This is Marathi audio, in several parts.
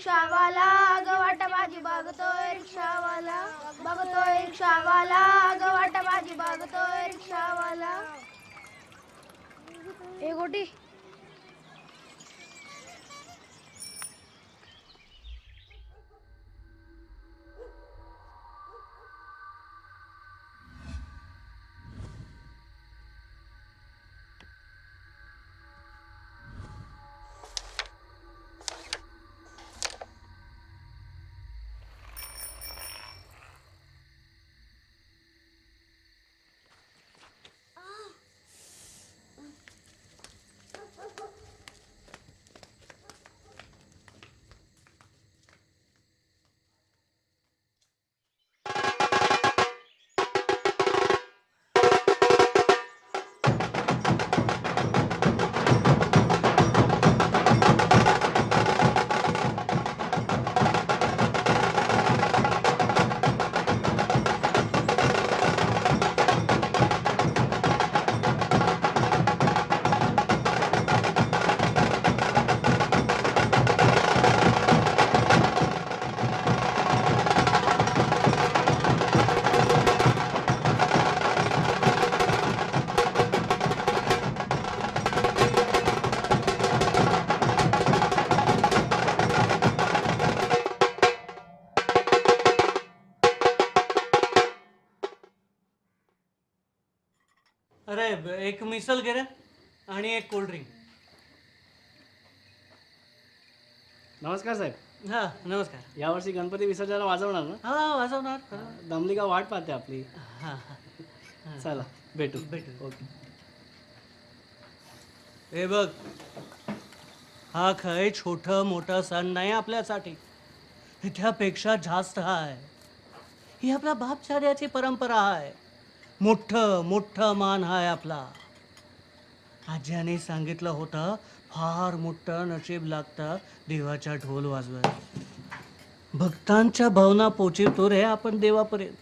रिक्षावाला ग वाट माझी बघतोय रिक्षावाला बघतोय रिक्षावाला ग वाट माझी बघतोय रिक्षावाला. ए गोटी अरे एक मिसल घे रे आणि एक कोल्ड ड्रिंक. नमस्कार साहेब. हां नमस्कार. यावर्षी गणपती विसर्जनाला वाजवणार ना? हां वाजवणार. दमली का वाट पाहते आपली. हां चला भेटू. ओके. हे बघ हा काही छोटं मोठं सण नाही आपल्यासाठी, त्यापेक्षा जास्त आहे. ही आपल्या बापचार्याची परंपरा आहे. मोठं मोठं मान आहे आपला. आज्याने सांगितलं होतं फार मोठं नशीब लागतं देवाच्या ढोल वाजवायला. भक्तांच्या भावना पोचवतो रे आपण देवापर्यंत.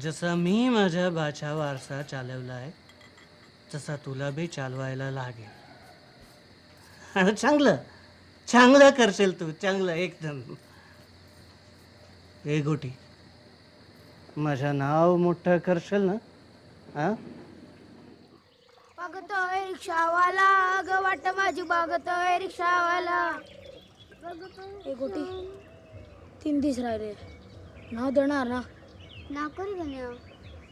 जसा मी माझ्या बाच्या वारसा चालवलाय तसा तुला बी चालवायला लागेल. आणि चांगलं चांगलं करशील तू, चांगलं एकदम. ए गोटी माझं नाव मोठं करशील ना? हां बघतोय रिक्षावाला ग वाट माझी बघतोय रिक्षावाला. ए गोटी 3 दिवस राहिले नाव देणार ना? नाव करू गण्या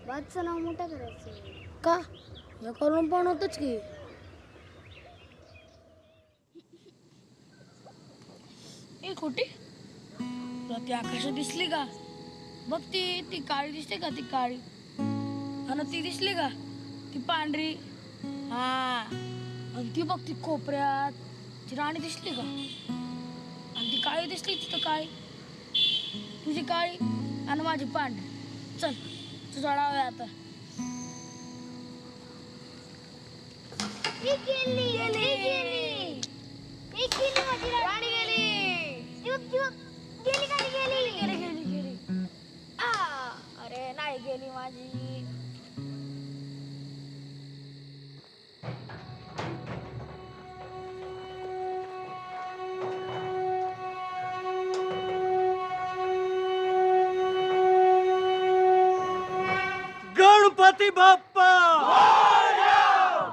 बादचं नाव मोठं करायचं का? हे करून पण होतच की. ए खोटी तुला ती आकाशात दिसली का? बघ ती काळी दिसते का? ती काळी आणि ती दिसली का? ती पांढरी. हा आणि ती बघ ती कोपऱ्यात ती राणी दिसली का? आणि ती काळी दिसली तिथं काळी. तुझी काळी आणि माझी पांढरी. चल तुझा डाव आता. राणी गेली. अरे नाही गेली माझी. गणपती बाप्पा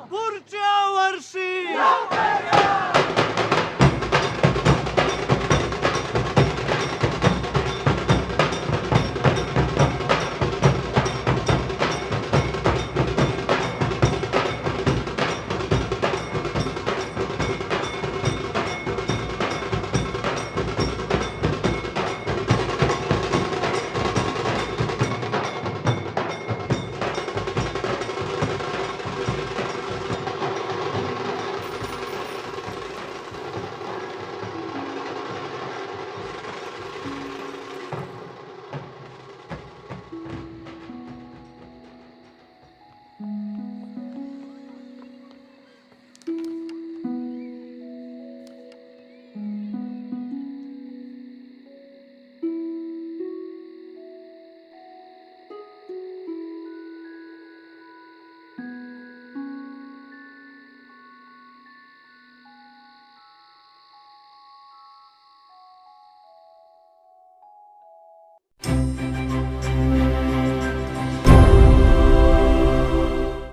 पुढच्या वर्षी